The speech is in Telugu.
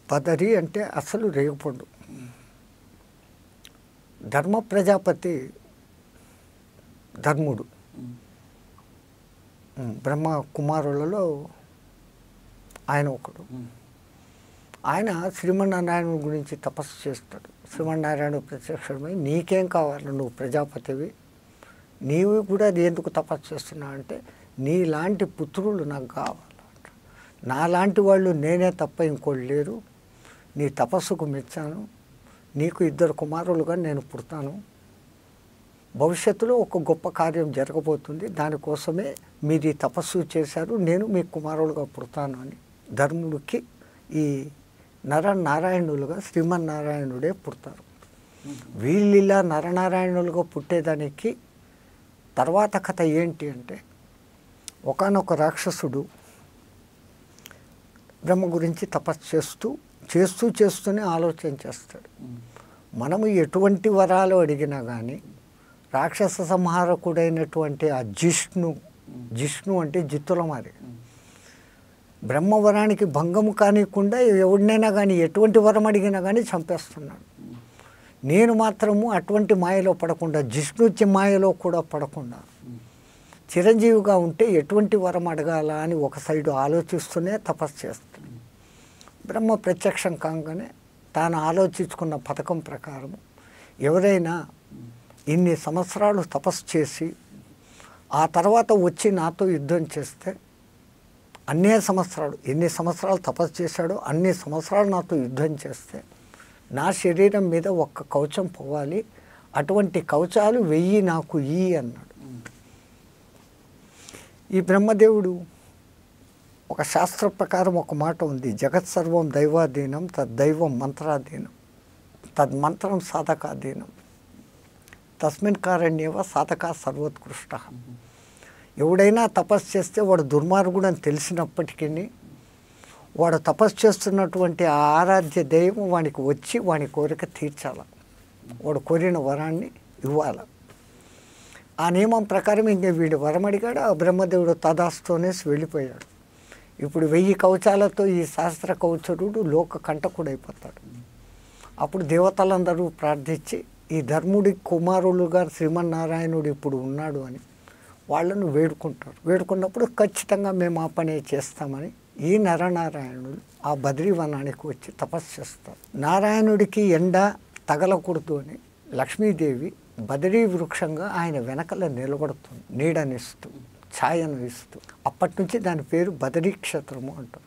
బదరి అంటే అసలు రేగుపండు. ధర్మ ప్రజాపతి ధర్ముడు, బ్రహ్మ కుమారులలో ఆయన ఒకడు. ఆయన శ్రీమన్నారాయణుడి గురించి తపస్సు చేస్తాడు. శ్రీమన్నారాయణుడు ప్రత్యక్షమై, నీకేం కావాలి, నువ్వు ప్రజాపతివి, నీవు కూడా అది ఎందుకు తపస్సు చేస్తున్నావు అంటే, నీలాంటి పుత్రులు నాకు కావాలంట. నాలాంటి వాళ్ళు నేనే తప్ప ఇంకోళ్ళు లేరు. నీ తపస్సుకు మెచ్చాను. నీకు 2 కుమారులుగా నేను పుడతాను. భవిష్యత్తులో ఒక గొప్ప కార్యం జరగబోతుంది. దానికోసమే మీరు ఈ తపస్సు చేశారు. నేను మీ కుమారులుగా పుడతాను అని ధర్ముడికి ఈ నరనారాయణులుగా శ్రీమన్నారాయణుడే పుడతారు. వీళ్ళిలా నరనారాయణులుగా పుట్టేదానికి తర్వాత కథ ఏంటి అంటే, ఒకానొక రాక్షసుడు బ్రహ్మ గురించి తపస్సు చేస్తూనే ఆలోచన చేస్తాడు. మనము ఎటువంటి వరాలు అడిగినా కానీ రాక్షస సంహారకుడైనటువంటి ఆ జిష్ణు అంటే జిత్తులమారి బ్రహ్మవరానికి భంగము కానికుండా ఎవడినైనా కానీ ఎటువంటి వరం అడిగినా కానీ చంపేస్తున్నాడు. నేను మాత్రము అటువంటి మాయలో పడకుండా, జిష్ణు మాయలో కూడా పడకుండా చిరంజీవిగా ఉంటే ఎటువంటి వరం అడగాల అని ఒక సైడు ఆలోచిస్తూనే తపస్సు చేస్తాడు. బ్రహ్మ ప్రత్యక్షం కాగానే తాను ఆలోచించుకున్న పథకం ప్రకారం ఎవరైనా ఇన్ని సంవత్సరాలు తపస్సు చేసి ఆ తర్వాత వచ్చి నాతో యుద్ధం చేస్తే, ఎన్ని సంవత్సరాలు తపస్సు చేశాడో అన్ని సంవత్సరాలు నాతో యుద్ధం చేస్తే నా శరీరం మీద ఒక్క కవచం పోవాలి, అటువంటి కవచాలు 1000 నాకు అన్నాడు. ఈ బ్రహ్మదేవుడు ఒక శాస్త్ర ప్రకారం ఒక మాట ఉంది, జగత్ సర్వం దైవాధీనం, తద్దైవం మంత్రాధీనం, తద్మంత్రం సాధకాధీనం, తస్మిన్ కారణ్యేవ సాధక సర్వోత్కృష్ట. ఎవడైనా తపస్సు చేస్తే వాడు దుర్మార్గుడు అని తెలిసినప్పటికీ వాడు తపస్సు చేస్తున్నటువంటి ఆ ఆరాధ్య దైవం వానికి వచ్చి వాని కోరిక తీర్చాల, వాడు కోరిన వరాన్ని ఇవ్వాలి. ఆ నియమం ప్రకారం ఇంక వీడు వరం అడిగాడు, ఆ బ్రహ్మదేవుడు తదాస్తోనే వెళ్ళిపోయాడు. ఇప్పుడు 1000 కవచాలతో ఈ శాస్త్ర కవచరుడు లోక కంటకుడైపోతాడు. అప్పుడు దేవతలందరూ ప్రార్థించి, ఈ ధర్ముడి కుమారులుగా శ్రీమన్నారాయణుడు ఇప్పుడు ఉన్నాడు అని వాళ్ళను వేడుకుంటారు. వేడుకున్నప్పుడు ఖచ్చితంగా మేము ఆ పనే చేస్తామని ఈ నరనారాయణుడు ఆ బద్రీవనానికి వచ్చి తపస్సు చేస్తారు. నారాయణుడికి ఎండ తగలకూడదు అని లక్ష్మీదేవి బదరీ వృక్షంగా ఆయన వెనకల నిలబడుతుంది, నీడనిస్తూ ఛాయను ఇస్తూ. అప్పటి నుంచి దాని పేరు బదరీ క్షేత్రము అంటారు.